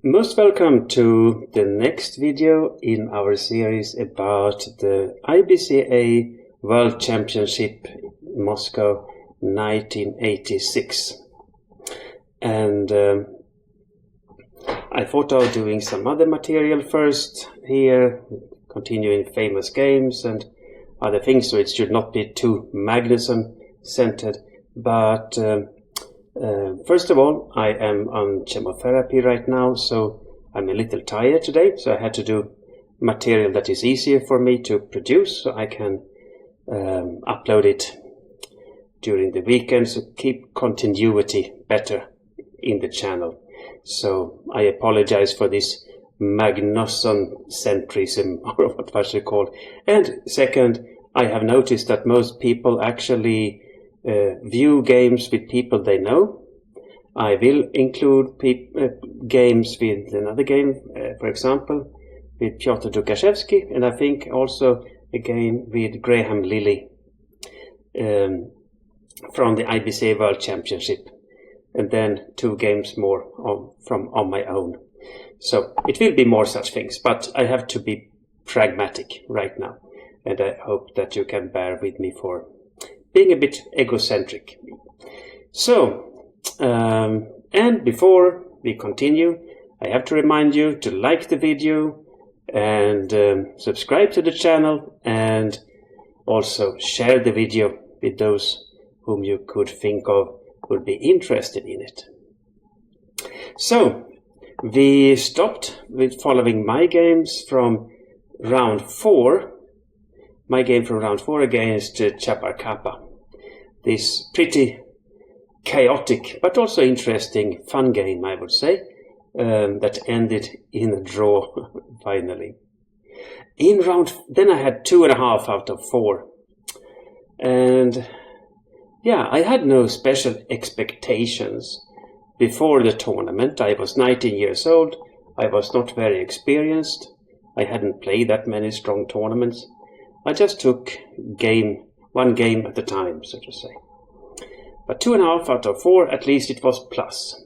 Most welcome to the next video in our series about the IBCA World Championship Moscow 1986. And I thought of doing some other material first here, continuing famous games and other things, so it should not be too Magnusson-centered. But first of all, I am on chemotherapy right now, so I'm a little tired today, so I had to do material that is easier for me to produce, so I can upload it during the weekend, so keep continuity better in the channel. So I apologize for this Magnusson-centrism, or what I should call. And second, I have noticed that most people actually view games with people they know. I will include games with another game, for example, with Qd2 Qe7, and I think also a game with Graham Lilly from the IBCA World Championship, and then 2 games more on my own. So it will be more such things, but I have to be pragmatic right now, and I hope that you can bear with me for being a bit egocentric. So, and before we continue, I have to remind you to like the video and subscribe to the channel, and also share the video with those whom you could think of would be interested in it. So, we stopped with following my games from round 4. My game from round 4 against Qxb5. This pretty chaotic but also interesting, fun game, I would say, that ended in a draw finally. Then I had 2.5 out of 4. And yeah, I had no special expectations before the tournament. I was 19 years old. I was not very experienced. I hadn't played that many strong tournaments. I just took one game at a time, so to say. But 2.5 out of 4, at least it was plus.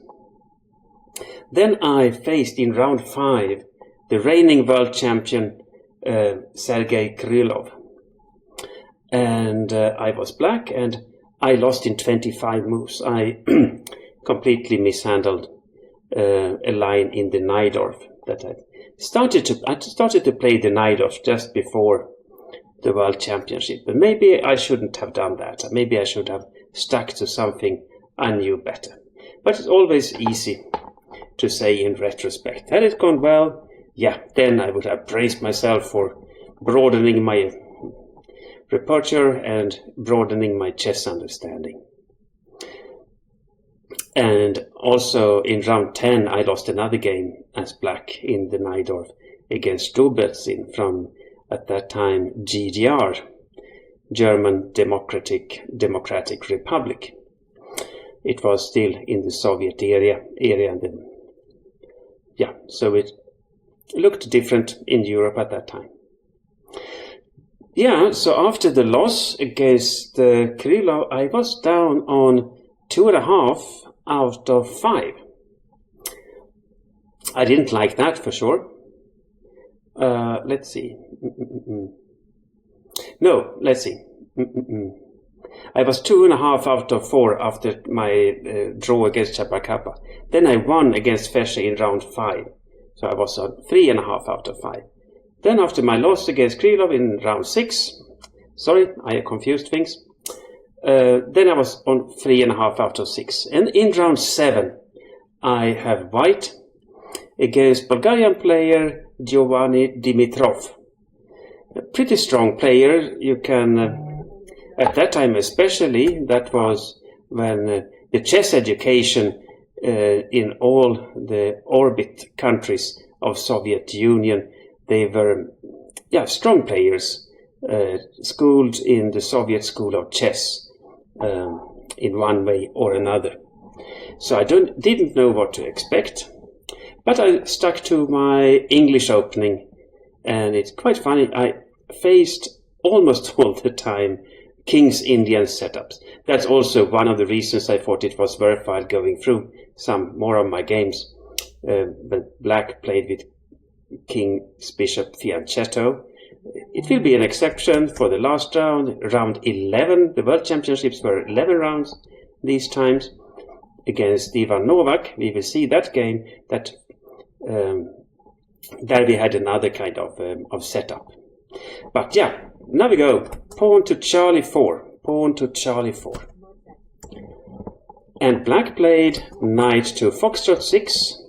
Then I faced in round 5 the reigning world champion Sergei Krylov. And I was black, and I lost in 25 moves. I completely mishandled a line in the Naidorf that I started to play the Naidorf just before the World Championship, but maybe I shouldn't have done that. Maybe I should have stuck to something I knew better. But it's always easy to say in retrospect. Had it gone well, yeah, then I would have praised myself for broadening my repertoire and broadening my chess understanding. And also in round 10, I lost another game as black in the Naidorf against Rubetsin from, at that time, GDR, German Democratic Republic. It was still in the Soviet area and yeah, so it looked different in Europe at that time. Yeah, so after the loss against Krylov, I was down on 2.5 out of 5. I didn't like that for sure. Let's see. No, let's see. I was 2.5 out of 4 after my draw against Qxb5. Then I won against Fesche in round 5. So I was on 3.5 out of 5. Then after my loss against Krylov in round 6, sorry, I confused things. Then I was on 3.5 out of 6. And in round 7, I have white against Bulgarian player Giovani Dimitrov. A pretty strong player. You can, at that time especially, that was when the chess education in all the orbit countries of Soviet Union, they were strong players, schooled in the Soviet school of chess in one way or another. So I didn't know what to expect, but I stuck to my English opening, and it's quite funny. I faced almost all the time King's Indian setups. That's also one of the reasons I thought it was worthwhile going through some more of my games when Black played with King's Bishop Fianchetto. It will be an exception for the last round, round 11. The World Championships were 11 rounds these times. Against Ivan Novak, we will see that game that there we had another kind of setup. But yeah, now we go. Pawn to Charlie 4. Pawn to Charlie 4. And Black played Knight to Foxtrot 6.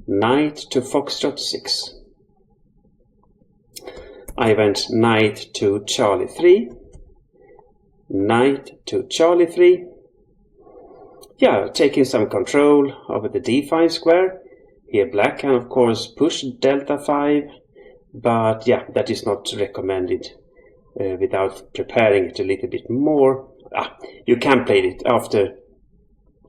Knight to Foxtrot 6. I went Knight to Charlie 3. Knight to Charlie 3. Yeah, taking some control over the d5 square. Here Black can of course push delta 5, but yeah, that is not recommended without preparing it a little bit more. You can play it after.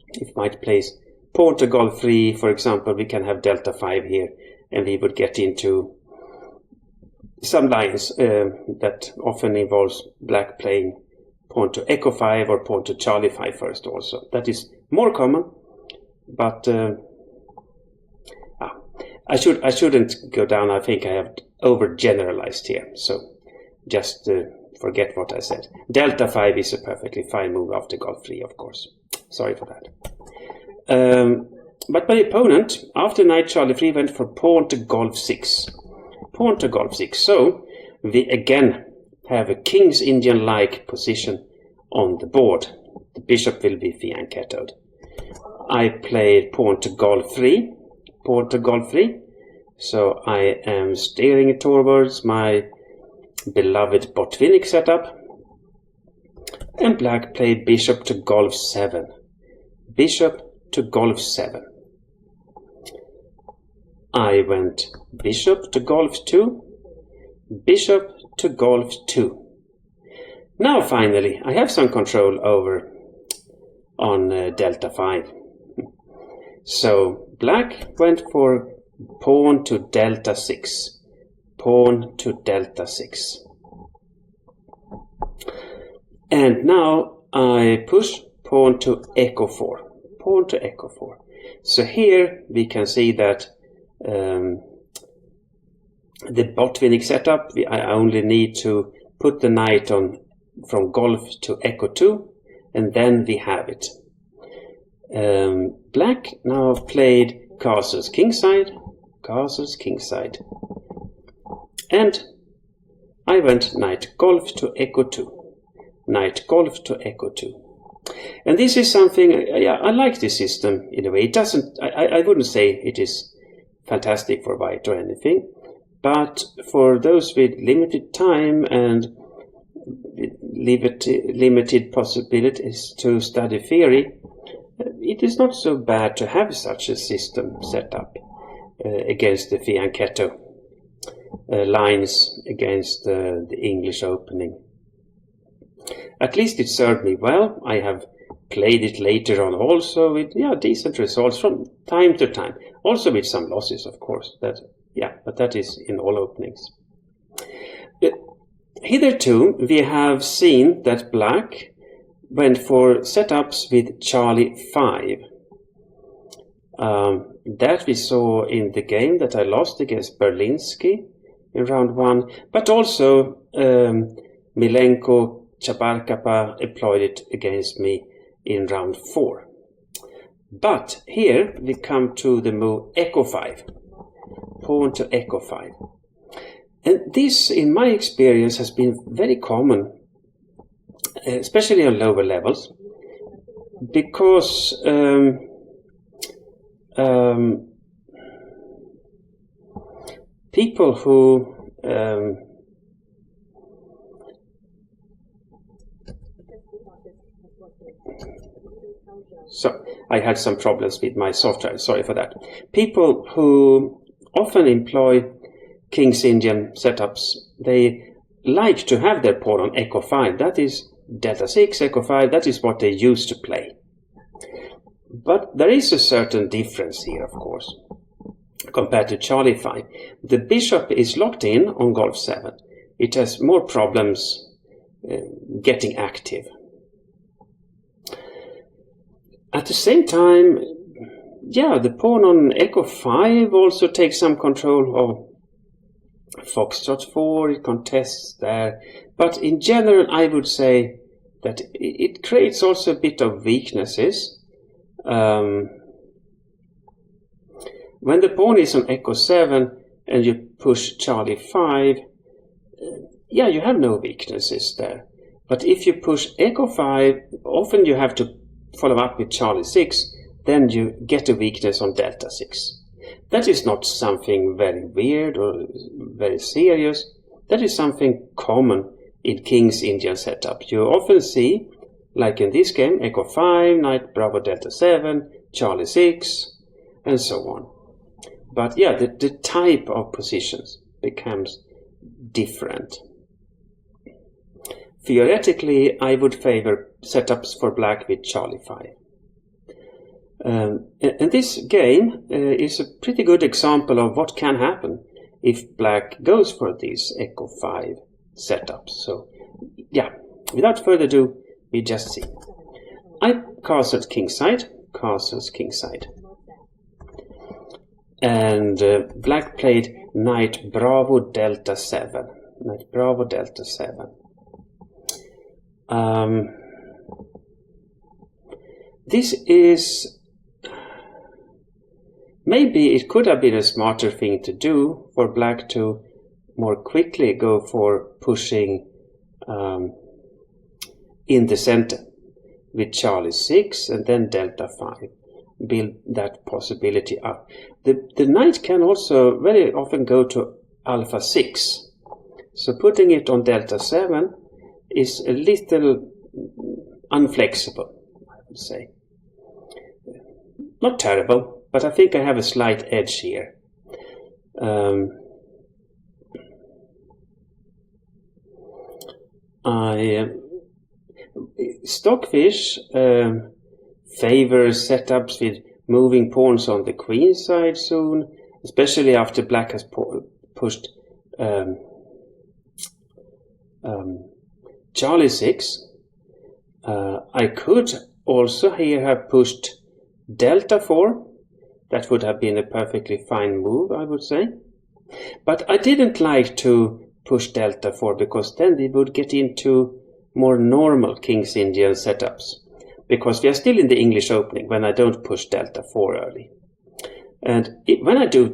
If White plays pawn to Golf 3, for example, we can have delta 5 here, and we would get into some lines that often involves Black playing pawn to Echo 5 or pawn to Charlie 5 first also. That is more common, but I shouldn't go down. I think I have overgeneralized here, so just forget what I said. Delta 5 is a perfectly fine move after Golf 3, of course. Sorry for that. But my opponent, after Knight Charlie 3, went for pawn to Golf 6. Pawn to Golf 6. So we again have a King's Indian-like position on the board. The bishop will be fianchettoed. I played pawn to Golf 3. Pawn to Golf 3. So I am steering towards my beloved Botvinnik setup. And Black played bishop to Golf 7. Bishop to Golf 7. I went bishop to Golf 2. Bishop to Golf 2. Now finally I have some control over on delta 5. So Black went for pawn to delta 6. Pawn to delta 6. And now I push pawn to Echo 4. Pawn to Echo 4. So here we can see that the Botvinnik setup, I only need to put the knight on from Golf to Echo 2, and then we have it. Black now played castles kingside, castles kingside, and I went knight Golf to Echo 2, knight Golf to Echo 2. And this is something, yeah, I like this system in a way. It doesn't, I wouldn't say it is fantastic for White or anything, but for those with limited time and limited possibilities to study theory, it is not so bad to have such a system set up against the fianchetto lines, against the English opening. At least it served me well. I have played it later on also with decent results from time to time, also with some losses, of course. But that is in all openings. Hitherto we have seen that Black went for setups with Charlie 5. That we saw in the game that I lost against Berlinski in round 1, but also Milenko Chabarkapa employed it against me in round 4. But here we come to the move Echo 5. Pawn to Echo 5. And this, in my experience, has been very common, especially on lower levels, because people who so I had some problems with my software, sorry for that. People who often employ King's Indian setups, they like to have their pawn on Echo 5. That is delta 6, Echo 5, that is what they used to play. But there is a certain difference here, of course, compared to Charlie 5. The bishop is locked in on Golf 7. It has more problems getting active. At the same time, yeah, the pawn on Echo 5 also takes some control of Foxtrot 4, it contests there. But in general, I would say that it creates also a bit of weaknesses. When the pawn is on Echo 7 and you push Charlie 5, yeah, you have no weaknesses there. But if you push Echo 5, often you have to follow up with Charlie 6, then you get a weakness on Delta 6. That is not something very weird or very serious. That is something common in King's Indian setup. You often see, like in this game, Echo 5, Knight Bravo Delta 7, Charlie 6, and so on. But yeah, the type of positions becomes different. Theoretically, I would favor setups for black with Charlie 5. And this game is a pretty good example of what can happen if black goes for these Echo 5 setups. So, yeah, without further ado, we just see. I castled kingside, castles kingside. And black played Knight Bravo Delta 7. Knight Bravo Delta 7. This is... Maybe it could have been a smarter thing to do for black to more quickly go for pushing in the center with Charlie 6 and then Delta 5. Build that possibility up. The knight can also very often go to Alpha 6. So putting it on Delta 7 is a little unflexible, I would say. Not terrible, but I think I have a slight edge here. Stockfish favors setups with moving pawns on the queen side soon, especially after black has pushed Charlie 6. I could also here have pushed Delta 4. That would have been a perfectly fine move, I would say. But I didn't like to push Delta 4 because then we would get into more normal King's Indian setups. Because we are still in the English opening when I don't push Delta 4 early. And when I do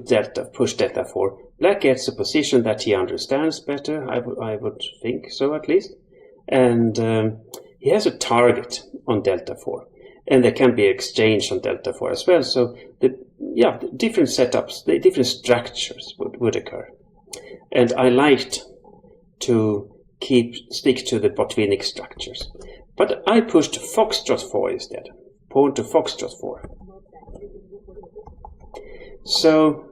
push Delta 4, black gets a position that he understands better, I would think so at least. And he has a target on Delta 4. And there can be exchange on Delta 4 as well. So the different setups, the different structures would occur. And I liked to stick to the Botvinnik structures. But I pushed Foxtrot 4 instead. Pawn to Foxtrot 4. So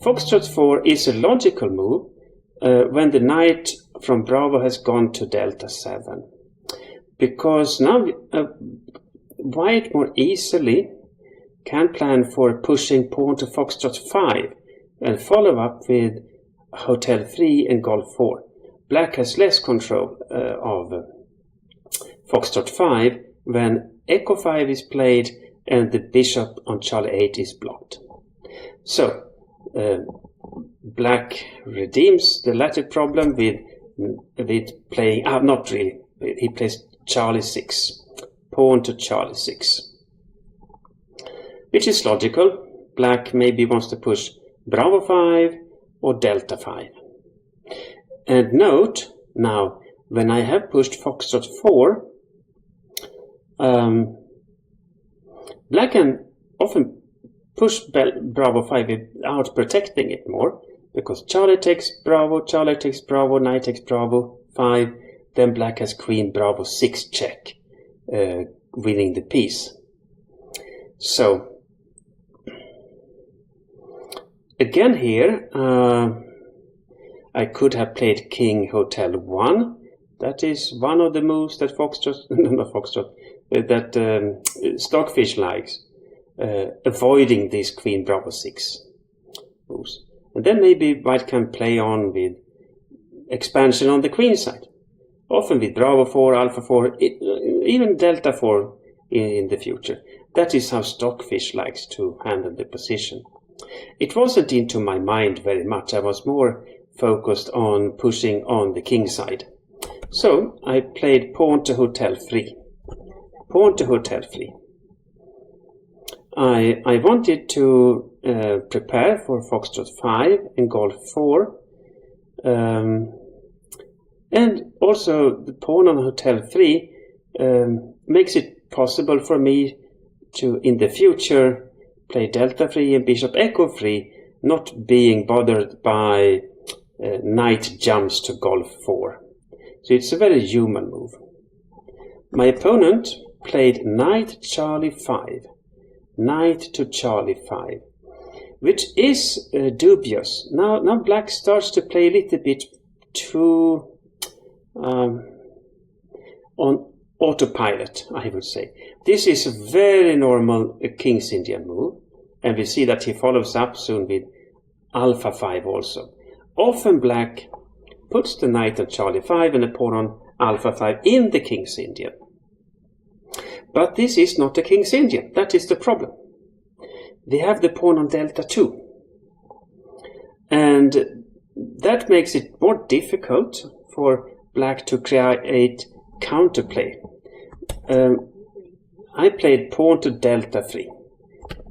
Foxtrot 4 is a logical move when the knight from Bravo has gone to Delta 7. Because now White more easily can plan for pushing pawn to Foxtrot 5 and follow up with Hotel 3 and Golf 4. Black has less control of Foxtrot 5 when Echo 5 is played and the bishop on Charlie 8 is blocked. So black redeems the latter problem with playing, not really, he plays Charlie 6. Pawn to Charlie 6. Which is logical. Black maybe wants to push Bravo 5 or Delta 5. And note, now, when I have pushed Foxtrot 4, black can often push Bravo 5 without protecting it more, because Charlie takes Bravo, Knight takes Bravo 5, then black has Queen Bravo 6 check. Winning the piece. So again here I could have played King Hotel 1. That is one of the moves that Stockfish likes, avoiding these Queen Bravo 6 moves. And then maybe White can play on with expansion on the queen side. Often with Bravo 4, Alpha 4, even Delta 4 in the future. That is how Stockfish likes to handle the position. It wasn't into my mind very much. I was more focused on pushing on the king side. So I played pawn to hotel 3. Pawn to hotel 3. I wanted to prepare for foxtrot 5 and golf 4. And also the pawn on hotel 3 makes it possible for me to, in the future, play delta 3 and bishop echo 3, not being bothered by knight jumps to golf 4. So it's a very human move. My opponent played knight Charlie 5, knight to Charlie 5, which is dubious. Now black starts to play a little bit too on autopilot, I would say. This is a very normal King's Indian move, and we see that he follows up soon with alpha 5 also. Often black puts the knight on Charlie 5 and the pawn on alpha 5 in the King's Indian. But this is not a King's Indian. That is the problem. We have the pawn on delta 2. And that makes it more difficult for black to create counterplay. I played pawn to delta 3.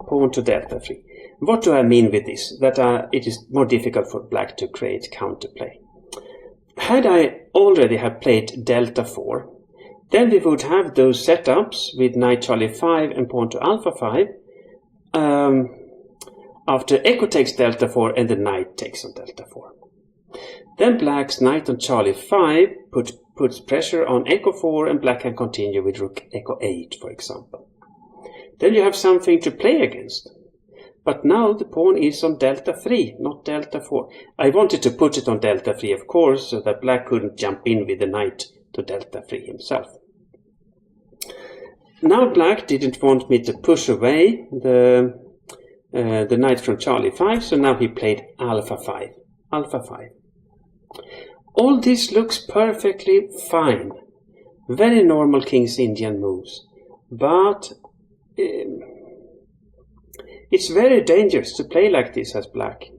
Pawn to delta 3. What do I mean with this? That it is more difficult for black to create counterplay. Had I already have played delta 4, then we would have those setups with knight Charlie 5 and pawn to alpha 5 after echo takes delta 4 and the knight takes on delta 4. Then black's knight on Charlie 5 puts pressure on echo 4 and black can continue with rook echo 8, for example. Then you have something to play against. But now the pawn is on delta 3, not delta 4. I wanted to put it on delta 3, of course, so that black couldn't jump in with the knight to delta 3 himself. Now black didn't want me to push away the knight from Charlie 5, so now he played alpha 5. Alpha 5. All this looks perfectly fine. Very normal King's Indian moves. But it's very dangerous to play like this as black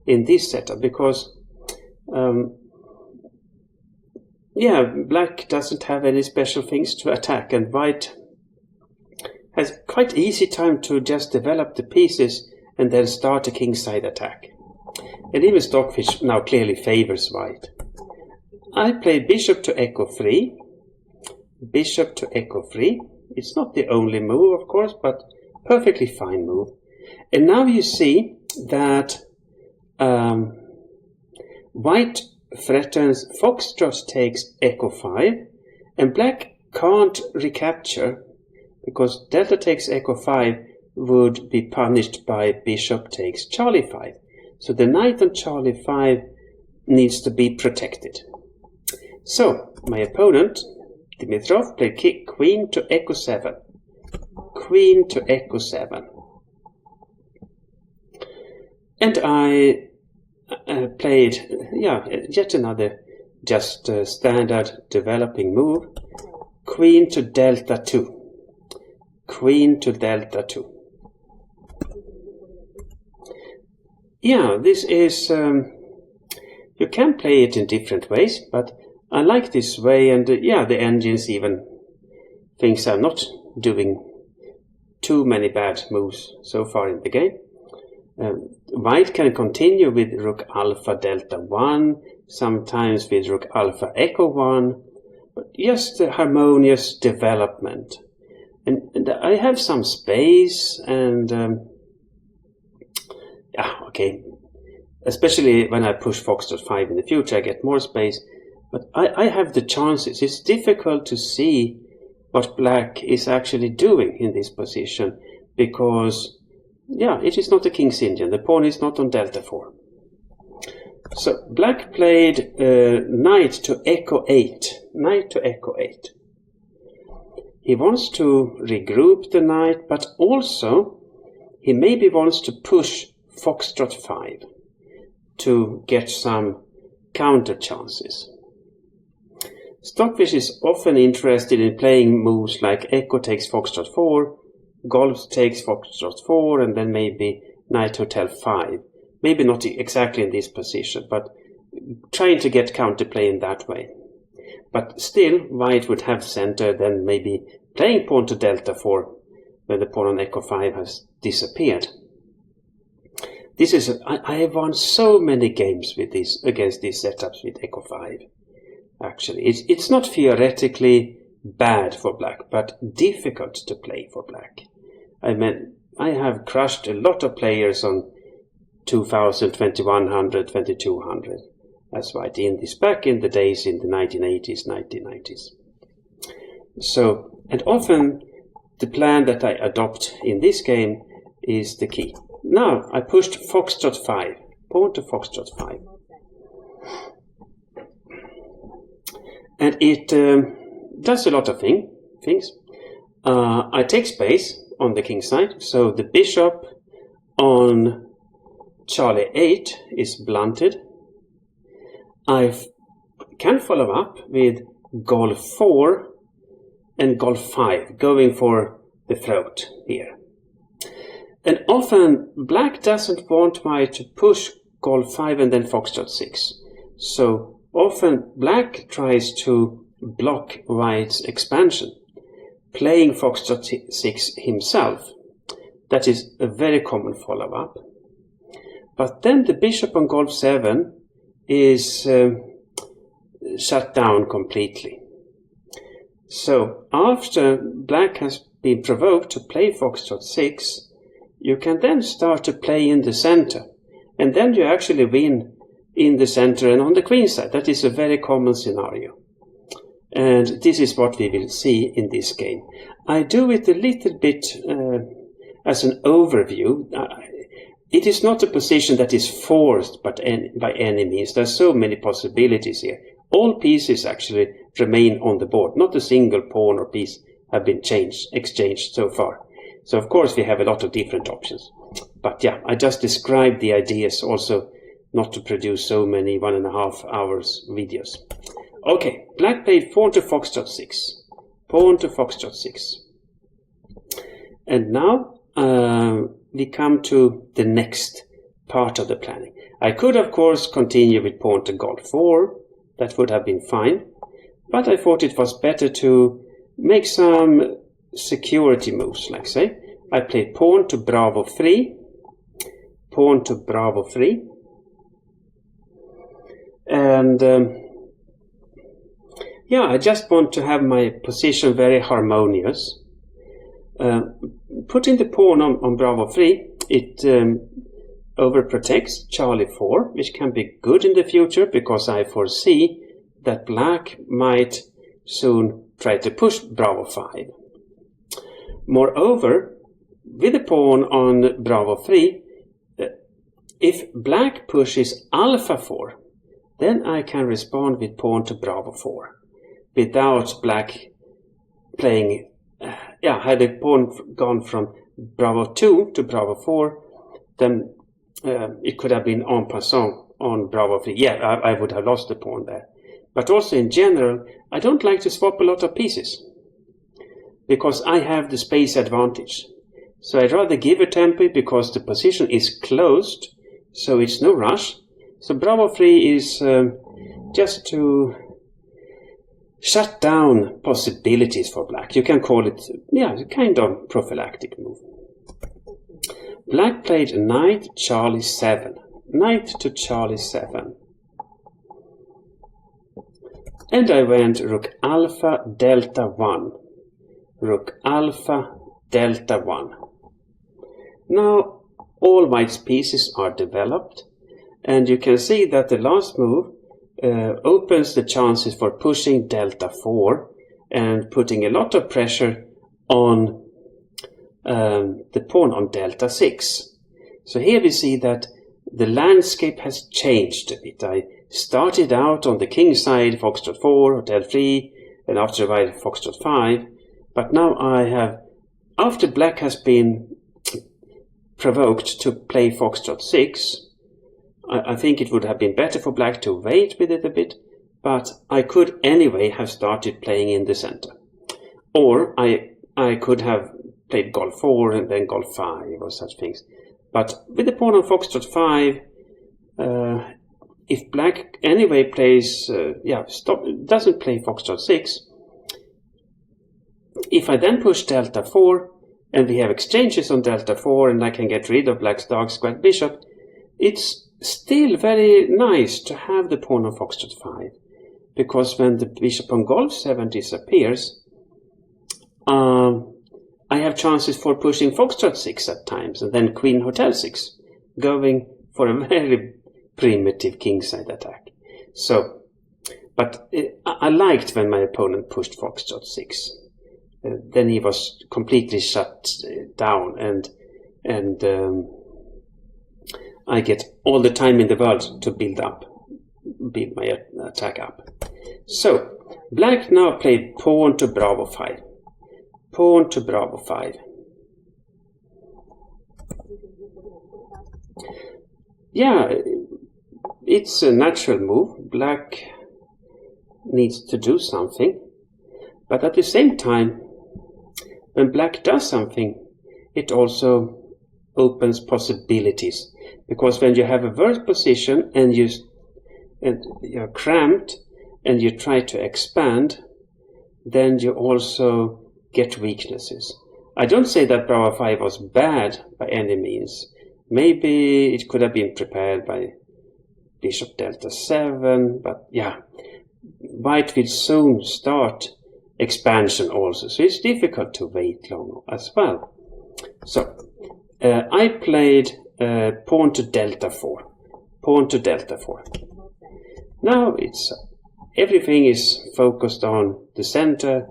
in this setup because black doesn't have any special things to attack, and white has quite easy time to just develop the pieces and then start a kingside attack. And even Stockfish now clearly favors white. I played bishop to echo 3. Bishop to echo 3. It's not the only move, of course, but perfectly fine move. And now you see that white threatens foxtrot takes echo 5, and black can't recapture because delta takes echo 5 would be punished by bishop takes Charlie 5. So the knight on Charlie 5 needs to be protected. So my opponent, Dimitrov, played queen to echo 7. Queen to echo 7. And I played, yet another just standard developing move. Queen to delta 2. Queen to delta 2. Yeah, this is, you can play it in different ways, but I like this way, and the engines even thinks I'm not doing too many bad moves so far in the game. White can continue with rook alpha delta 1, sometimes with rook alpha echo 1, but just a harmonious development. And I have some space, and especially when I push foxtrot 5 in the future, I get more space. But I have the chances. It's difficult to see what black is actually doing in this position because, it is not a King's Indian. The pawn is not on delta 4. So black played knight to echo 8. Knight to echo 8. He wants to regroup the knight, but also he maybe wants to push foxtrot 5 to get some counter chances. Stockfish is often interested in playing moves like echo takes foxtrot 4, Golf takes Foxtrot 4 and then maybe Knight Hotel 5. Maybe not exactly in this position, but trying to get counterplay in that way. But still, White would have center, then maybe playing pawn to Delta 4 when the pawn on Echo 5 has disappeared. This is I have won so many games with this against these setups with Echo 5. Actually, it's not theoretically bad for Black, but difficult to play for Black. I mean, I have crushed a lot of players on 2000, 2100, 2200 as White in this back in the days in the 1980s, 1990s. So, and often the plan that I adopt in this game is the key. Now I pushed Foxtrot 5, pawn to Foxtrot 5. And it does a lot of things. I take space on the king side, so the bishop on Charlie 8 is blunted. I can follow up with Golf 4 and Golf 5, going for the throat here. And often Black doesn't want White to push Golf 5 and then Foxtrot 6. So often Black tries to block White's expansion, playing Foxtrot 6 himself. That is a very common follow-up. But then the bishop on Golf 7 is shut down completely. So after Black has been provoked to play Foxtrot 6, you can then start to play in the center. And then you actually win in the center and on the queen side. That is a very common scenario. And this is what we will see in this game. I do it a little bit as an overview. It is not a position that is forced by any means. There are so many possibilities here. All pieces actually remain on the board. Not a single pawn or piece have been exchanged so far. So of course we have a lot of different options. But yeah, I just described the ideas also not to produce so many 1.5 hours videos. Okay, Black played pawn to Foxtrot 6. Pawn to Foxtrot 6. And now we come to the next part of the planning. I could of course continue with pawn to Golf 4. That would have been fine. But I thought it was better to make some security moves, like say. I played pawn to Bravo 3. Pawn to Bravo 3. And yeah, I just want to have my position very harmonious. Putting the pawn on Bravo 3, it overprotects Charlie 4, which can be good in the future because I foresee that Black might soon try to push Bravo 5. Moreover, with the pawn on Bravo 3, if Black pushes Alpha 4, then I can respond with pawn to Bravo 4 without Black playing. Had the pawn gone from Bravo 2 to Bravo 4, then it could have been en passant on Bravo 3. Yeah, I would have lost the pawn there. But also in general, I don't like to swap a lot of pieces because I have the space advantage. So I'd rather give a tempo because the position is closed, so it's no rush. So Bravo 3 is just to shut down possibilities for Black. You can call it, kind of prophylactic move. Black played Knight Charlie 7. Knight to Charlie 7. And I went Rook Alpha Delta 1. Rook Alpha Delta 1. Now all White's pieces are developed, and you can see that the last move opens the chances for pushing Delta 4 and putting a lot of pressure on the pawn on Delta 6. So here we see that the landscape has changed a bit. I started out on the king side, Foxtrot 4, Hotel 3, and after a while Foxtrot 5. But now I have, after Black has been provoked to play Foxtrot 6, I think it would have been better for Black to wait with it a bit, but I could anyway have started playing in the center. Or I could have played Golf 4 and then Golf 5 or such things. But with the pawn on Foxtrot 5, if black anyway plays, doesn't play Foxtrot 6, if I then push Delta 4 and we have exchanges on Delta 4 and I can get rid of black's dark squared bishop, it's still very nice to have the pawn on Foxtrot 5, because when the bishop on Golf 7 disappears, I have chances for pushing Foxtrot 6 at times, and then Queen Hotel 6, going for a very primitive kingside attack. So, but I liked when my opponent pushed Foxtrot 6. Then he was completely shut down, and I get all the time in the world to build my attack up. So, black now played pawn to Bravo 5. Pawn to Bravo 5. Yeah, it's a natural move. Black needs to do something. But at the same time, when black does something, it also opens possibilities. Because when you have a worse position and you're cramped and you try to expand, then you also get weaknesses. I don't say that Bravo 5 was bad by any means. Maybe it could have been prepared by Bishop Delta 7, but yeah, white will soon start expansion also, so it's difficult to wait long as well. So I played pawn to Delta 4. Pawn to Delta 4. Now everything is focused on the center.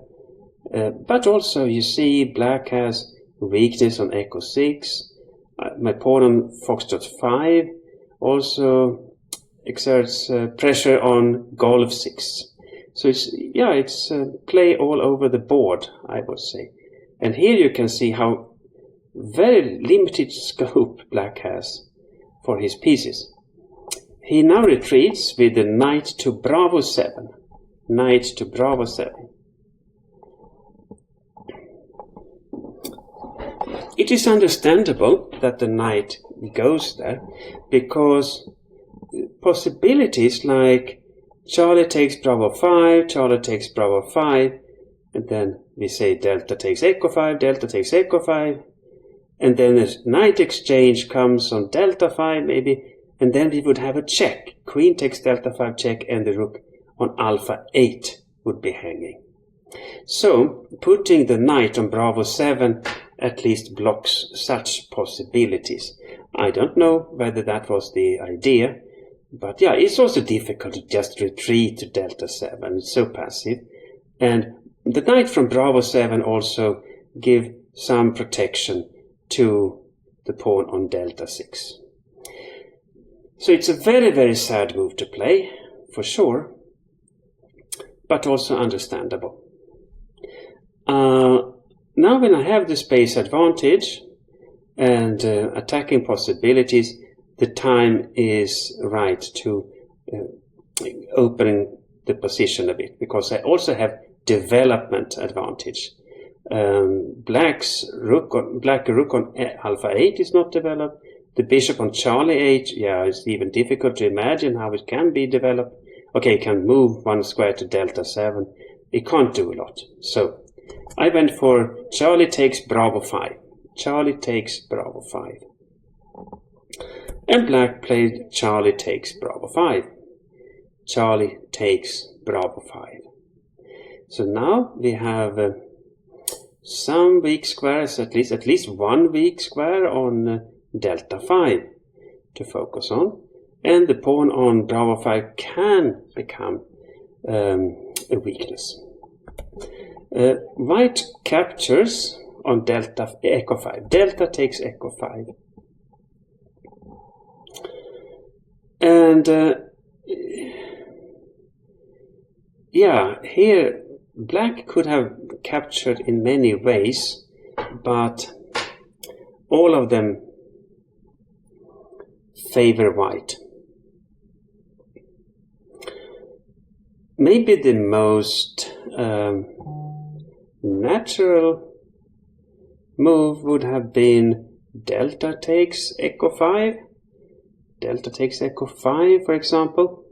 But also you see black has weakness on Echo 6. My pawn on Foxtrot 5 also exerts pressure on Golf 6. So it's play all over the board, I would say. And here you can see how very limited scope black has for his pieces. He now retreats with the knight to Bravo 7. Knight to Bravo 7. It is understandable that the knight goes there, because possibilities like Charlie takes Bravo 5, Charlie takes Bravo 5, and then we say Delta takes Echo 5, Delta takes Echo 5, and then a knight exchange comes on Delta 5 maybe, and then we would have a check. Queen takes Delta 5 check, and the rook on Alpha 8 would be hanging. So putting the knight on Bravo 7 at least blocks such possibilities. I don't know whether that was the idea, but yeah, it's also difficult to just retreat to Delta 7. It's so passive. And the knight from Bravo 7 also give some protection to the pawn on Delta 6. So it's a very, very sad move to play, for sure, but also understandable. Now when I have the space advantage and attacking possibilities, the time is right to open the position a bit, because I also have development advantage. Black rook on Alpha 8 is not developed. The bishop on Charlie 8, yeah, it's even difficult to imagine how it can be developed. Okay, it can move one square to Delta 7. It can't do a lot. So I went for Charlie takes Bravo 5. Charlie takes Bravo 5. And black played Charlie takes Bravo 5. Charlie takes Bravo 5. So now we have some weak squares, at least one weak square on Delta 5 to focus on. And the pawn on Bravo 5 can become a weakness. White captures on Delta Echo 5. Delta takes Echo 5. And yeah, here black could have captured in many ways, but all of them favor white. Maybe the most natural move would have been delta takes echo 5. Delta takes echo 5, for example.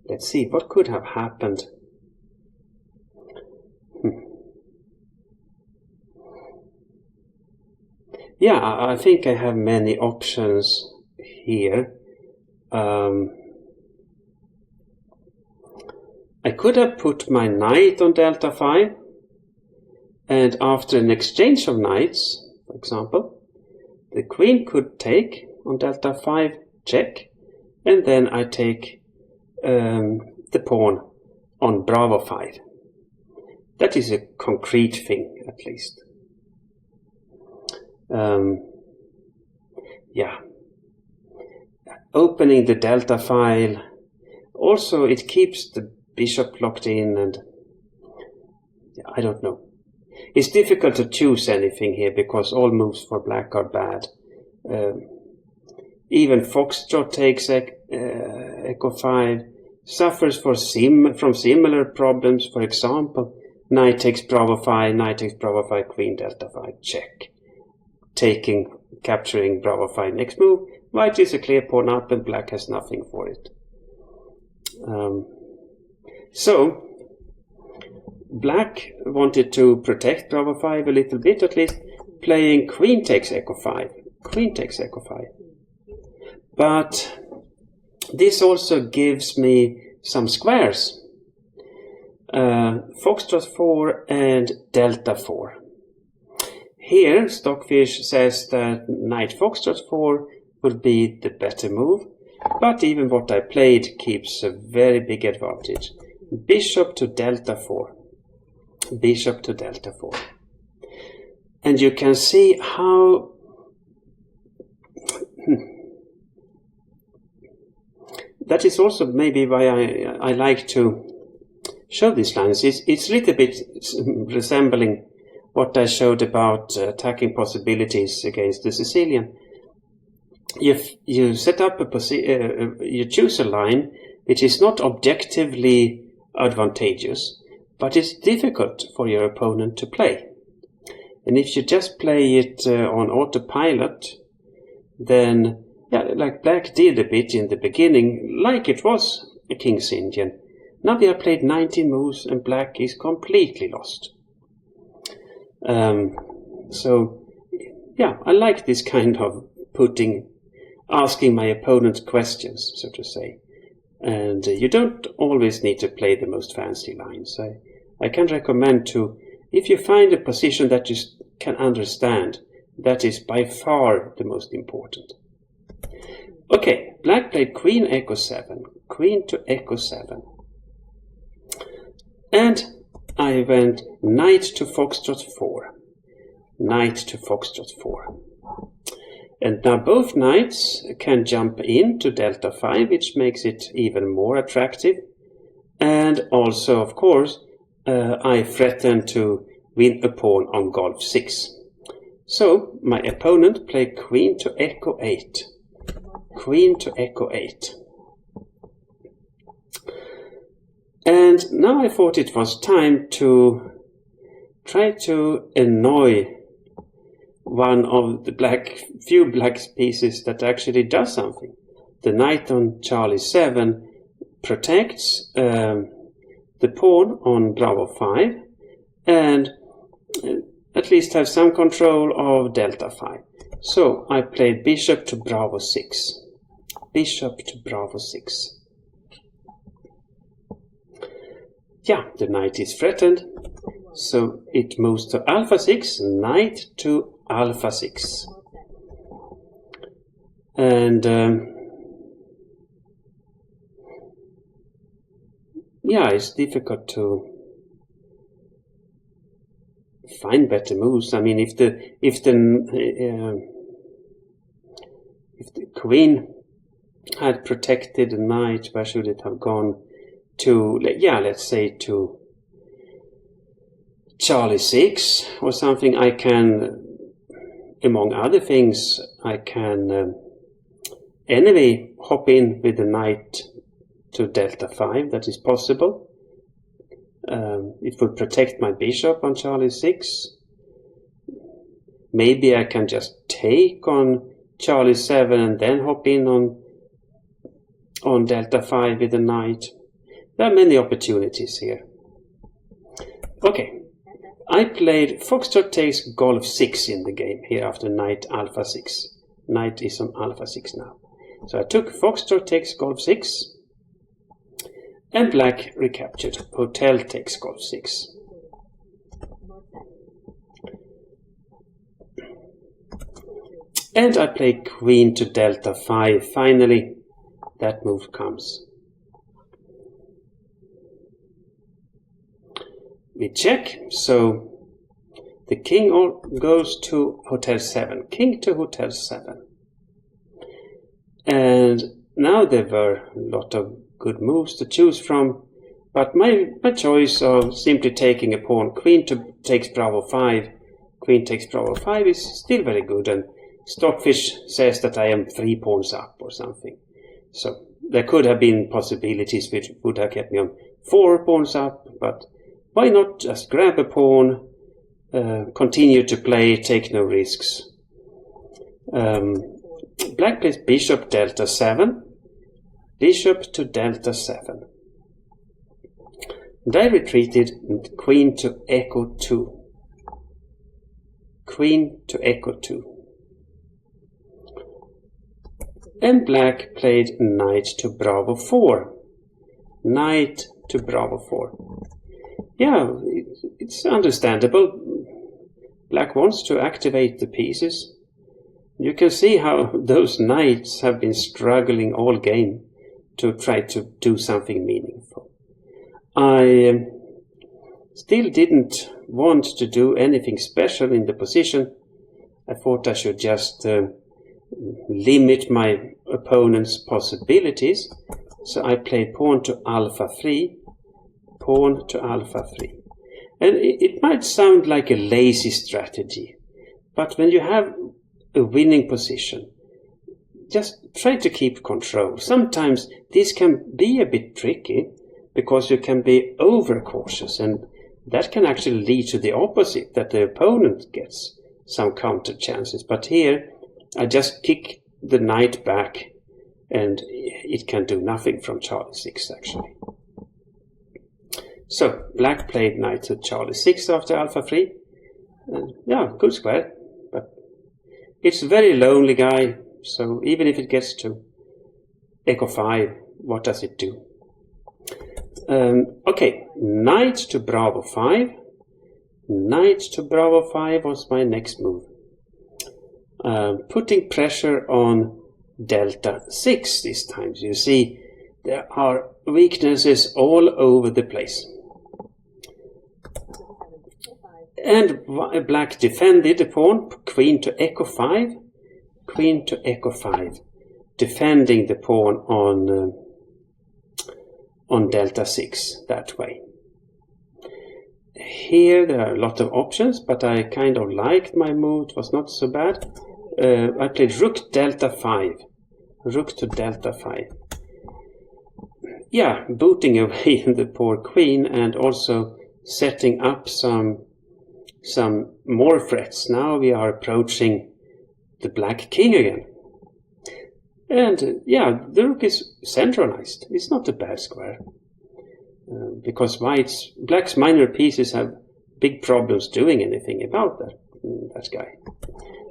Let's see, what could have happened? Yeah, I think I have many options here. I could have put my knight on delta 5, and after an exchange of knights, for example, the queen could take on delta 5 check, and then I take the pawn on bravo 5. That is a concrete thing, at least. Yeah. Opening the delta file, also it keeps the bishop locked in, and I don't know. It's difficult to choose anything here because all moves for black are bad. Even foxtrot takes echo 5, suffers from similar problems. For example, knight takes bravo 5, knight takes bravo 5, queen delta 5, check. Capturing bravo 5 next move. White is a clear pawn up and black has nothing for it. So black wanted to protect bravo 5 a little bit, at least, playing queen takes echo 5. Queen takes echo 5. But this also gives me some squares. Foxtrot 4 and delta 4. Here, Stockfish says that knight foxtrot 4 would be the better move, but even what I played keeps a very big advantage. Bishop to delta 4. Bishop to delta 4. And you can see how that is also maybe why I like to show these lines. It's a little bit resembling what I showed about attacking possibilities against the Sicilian. You set up you choose a line which is not objectively advantageous, but it's difficult for your opponent to play. And if you just play it on autopilot, then, yeah, like black did a bit in the beginning, like it was a King's Indian. Now we have played 19 moves and black is completely lost. So, yeah, I like this kind of asking my opponent questions, so to say. And you don't always need to play the most fancy lines. I can recommend if you find a position that you can understand, that is by far the most important. Okay, black played queen echo 7, queen to echo 7. And I went knight to foxtrot 4, knight to foxtrot 4. And now both knights can jump into delta 5, which makes it even more attractive. And also, of course, I threaten to win a pawn on golf 6. So my opponent played queen to echo 8. Queen to echo 8. And now I thought it was time to try to annoy one of the few black pieces that actually does something. The knight on Charlie 7 protects the pawn on bravo 5 and at least have some control of delta 5. So I played bishop to bravo 6. Bishop to bravo 6. Yeah, the knight is threatened, so it moves to alpha 6, knight to alpha 6. And yeah, it's difficult to find better moves. I mean, if the queen had protected the knight, where should it have gone? To, yeah, let's say to Charlie 6 or something. I can, among other things, I can anyway hop in with the knight to delta 5. That is possible. It would protect my bishop on Charlie 6. maybe I can just take on Charlie 7 and then hop in on Delta 5 with the knight. There are many opportunities here. Okay, I played Foxtrot takes Golf 6 in the game here after Knight Alpha 6. Knight is on Alpha 6 now. So I took Foxtrot takes Golf 6, and Black recaptured Hotel takes Golf 6. And I play Queen to Delta 5. Finally, that move comes. We check, so the king goes to Hotel 7. King to Hotel 7. And now there were a lot of good moves to choose from, but my choice of simply taking a pawn, Queen takes Bravo 5, Queen takes Bravo 5 is still very good, and Stockfish says that I am 3 pawns up or something. So there could have been possibilities which would have kept me on 4 pawns up, but why not just grab a pawn, continue to play, take no risks. Black plays Bishop Delta 7, Bishop to Delta 7. And I retreated Queen to Echo 2. Queen to Echo 2. And Black played Knight to Bravo 4. Knight to Bravo 4. Yeah, it's understandable. Black wants to activate the pieces. You can see how those knights have been struggling all game to try to do something meaningful. I still didn't want to do anything special in the position. I thought I should just limit my opponent's possibilities. So I played pawn to Alpha 3, pawn to Alpha 3. And it might sound like a lazy strategy, but when you have a winning position, just try to keep control. Sometimes this can be a bit tricky because you can be overcautious, and that can actually lead to the opposite, that the opponent gets some counter chances. But here I just kick the knight back and it can do nothing from Charlie 6 actually. So Black played knight to Charlie 6 after Alpha 3. Yeah, good square, but it's a very lonely guy, so even if it gets to Echo 5, what does it do? Okay, knight to Bravo 5. Knight to Bravo 5 was my next move. Putting pressure on Delta 6 this time. You see, there are weaknesses all over the place. And Black defended the pawn, Queen to Echo 5, Queen to Echo 5, defending the pawn on Delta 6 that way. Here there are a lot of options, but I kind of liked my move. It was not so bad. I played Rook Delta 5, Rook to Delta 5. Yeah, booting away the poor queen and also setting up some more threats. Now we are approaching the black king again. And yeah, the rook is centralized. It's not a bad square. Because black's minor pieces have big problems doing anything about that guy.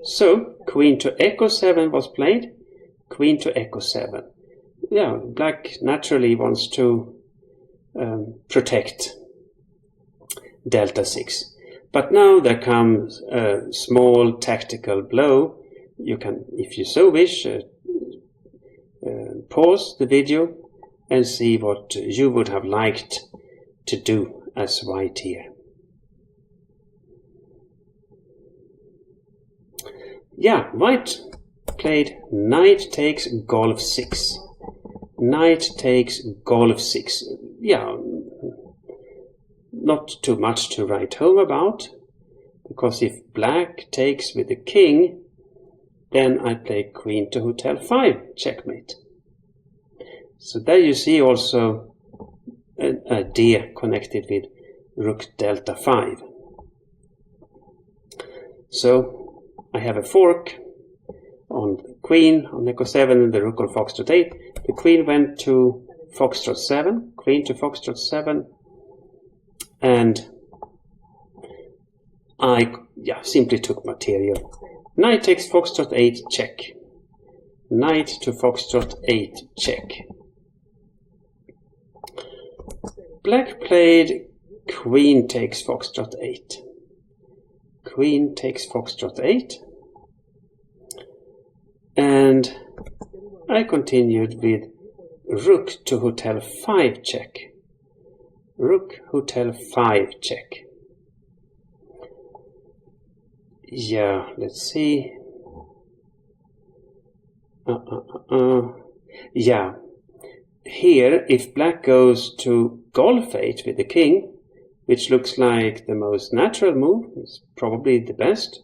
So, Queen to Echo 7 was played. Queen to Echo 7. Yeah, black naturally wants to protect Delta 6. But now there comes a small tactical blow. You can, if you so wish, pause the video and see what you would have liked to do as white here. Yeah, white played knight takes Golf 6. Knight takes Golf 6. Yeah, not too much to write home about, because if black takes with the king, then I play Queen to Hotel 5, checkmate. So there you see also an idea connected with Rook Delta 5. So I have a fork on queen on Echo7 and the rook on Foxtrot 8. The queen went to Foxtrot 7, queen to Foxtrot 7, and I simply took material. Knight takes Foxtrot 8, check. Knight to Foxtrot 8, check. Black played queen takes Foxtrot 8. Queen takes Foxtrot 8. And I continued with rook to Hotel 5, check. Rook, Hotel 5, check. Yeah, let's see. Yeah. Here, if black goes to Golf 8 with the king, which looks like the most natural move, it's probably the best,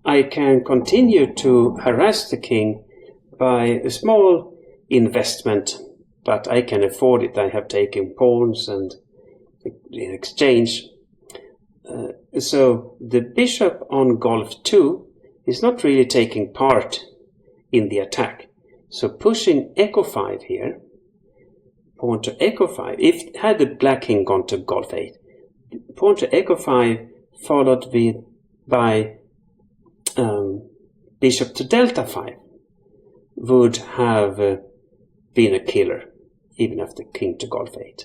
I can continue to harass the king by a small investment, but I can afford it. I have taken pawns and in exchange. So the bishop on Golf 2 is not really taking part in the attack. So pushing Echo 5 here, pawn to Echo 5, had the black king gone to Golf 8, pawn to Echo 5 followed by bishop to Delta 5 would have been a killer, even after king to Golf 8.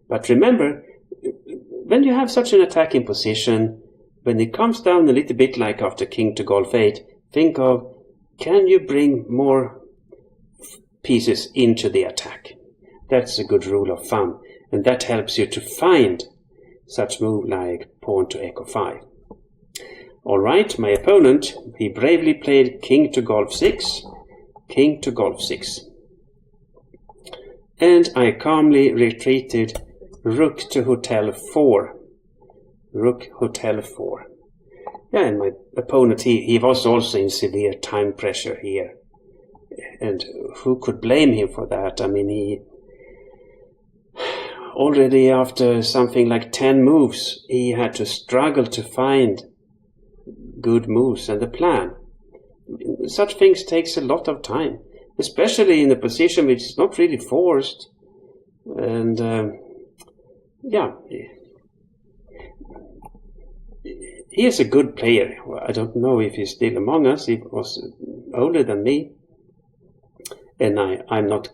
But remember, when you have such an attacking position, when it comes down a little bit like after king to Golf 8, think of, can you bring more pieces into the attack? That's a good rule of thumb, and that helps you to find such move like pawn to Echo 5. Alright, my opponent, he bravely played king to Golf 6, king to Golf 6. And I calmly retreated rook to Hotel 4, rook Hotel 4. Yeah, and my opponent, he was also in severe time pressure here. And who could blame him for that? I mean, he already after something like 10 moves, he had to struggle to find good moves and a plan. Such things takes a lot of time, especially in a position which is not really forced. And yeah, he is a good player. I don't know if he's still among us. He was older than me, and I'm not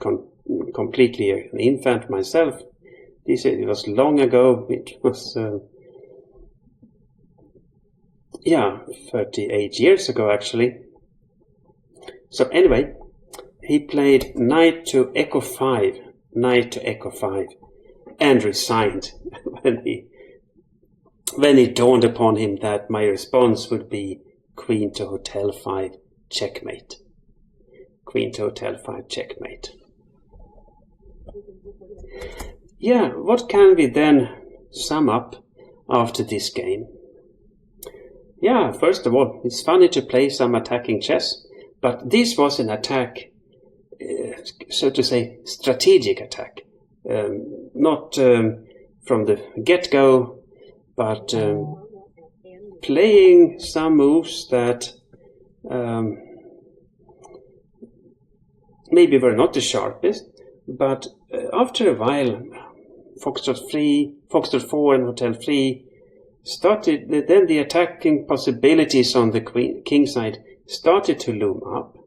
completely an infant myself. It was long ago. It was 38 years ago actually. So anyway, he played knight to Echo 5, knight to Echo 5, and resigned when it dawned upon him that my response would be queen to Hotel 5, checkmate. Queen to Hotel 5, checkmate. Yeah, what can we then sum up after this game? Yeah, first of all, it's funny to play some attacking chess, but this was an attack, so to say, strategic attack. Not from the get-go, but playing some moves that maybe were not the sharpest, but after a while, Foxtrot 4 and Hotel 3 started, then the attacking possibilities on the king side started to loom up.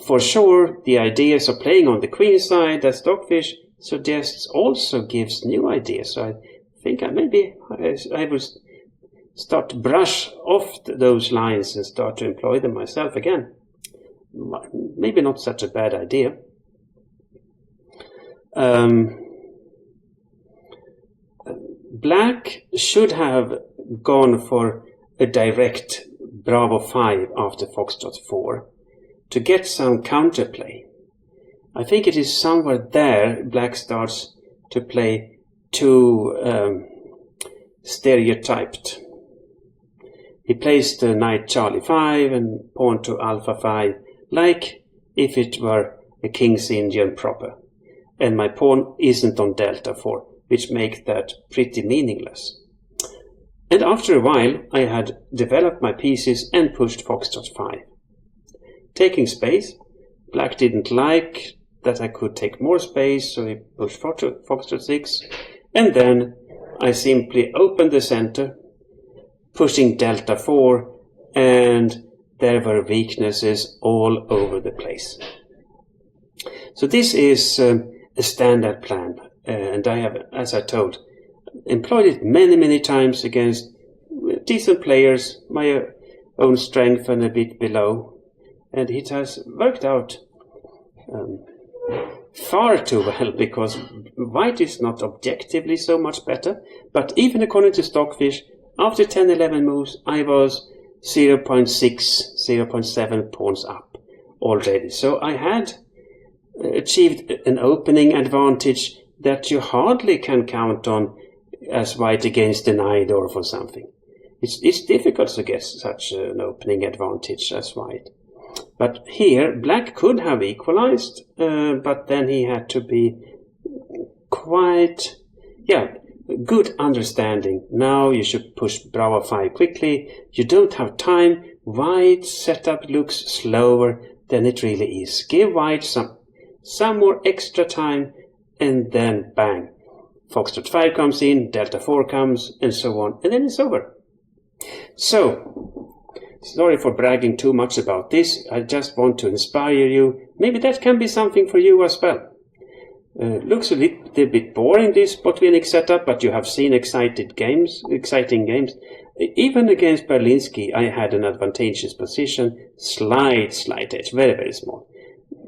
For sure, the ideas of playing on the queen side that Stockfish suggests also gives new ideas. So I think I will start to brush off those lines and start to employ them myself again. Maybe not such a bad idea. Black should have gone for a direct Bravo 5 after Foxtrot 4 to get some counterplay. I think it is somewhere there Black starts to play too stereotyped. He plays the knight Charlie 5 and pawn to Alpha 5 like if it were a King's Indian proper. And my pawn isn't on Delta 4, which makes that pretty meaningless. And after a while, I had developed my pieces and pushed Foxtrot 5. Taking space, Black didn't like that I could take more space, so he pushed Foxtrot 6. And then I simply opened the center, pushing Delta 4, and there were weaknesses all over the place. So this is a standard plan, and I have, as I told, employed it many times against decent players, my own strength and a bit below, and it has worked out far too well, because white is not objectively so much better, but even according to Stockfish, after 10-11 moves I was 0.6, 0.7 pawns up already. So I had achieved an opening advantage that you hardly can count on as white against denied or for something. It's difficult to get such an opening advantage as white. But here, Black could have equalized, but then he had to be quite, good understanding. Now you should push Bravo 5 quickly. You don't have time. White's setup looks slower than it really is. Give white some more extra time, and then bang. Foxtrot 5 comes in, Delta 4 comes, and so on, and then it's over. So, sorry for bragging too much about this. I just want to inspire you. Maybe that can be something for you as well. Looks a little bit boring, this Botvinnik setup, but you have seen exciting games. Even against Berlinski, I had an advantageous position, slight edge, very small.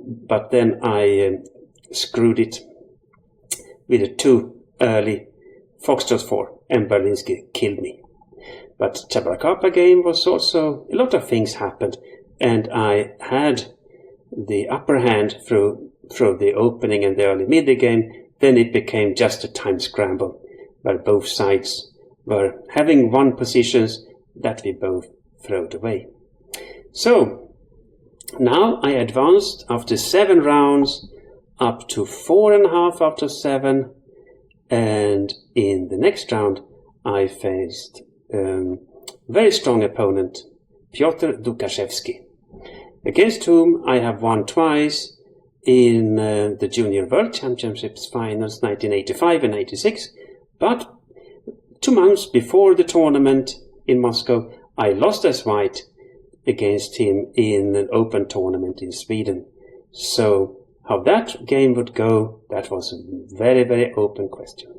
But then I screwed it with a too early Foxtrot 4, and Berlinski killed me. But Chabrakapa game was also, a lot of things happened, and I had the upper hand through the opening and the early mid game. Then it became just a time scramble, where both sides were having won positions that we both throwed away. So, now I advanced after 7 rounds up to 4.5 after 7, and in the next round I faced very strong opponent, Piotr Dukashevsky, against whom I have won twice in the Junior World Championships finals 1985 and 86, but 2 months before the tournament in Moscow, I lost as white against him in an open tournament in Sweden. So how that game would go, that was a very open question.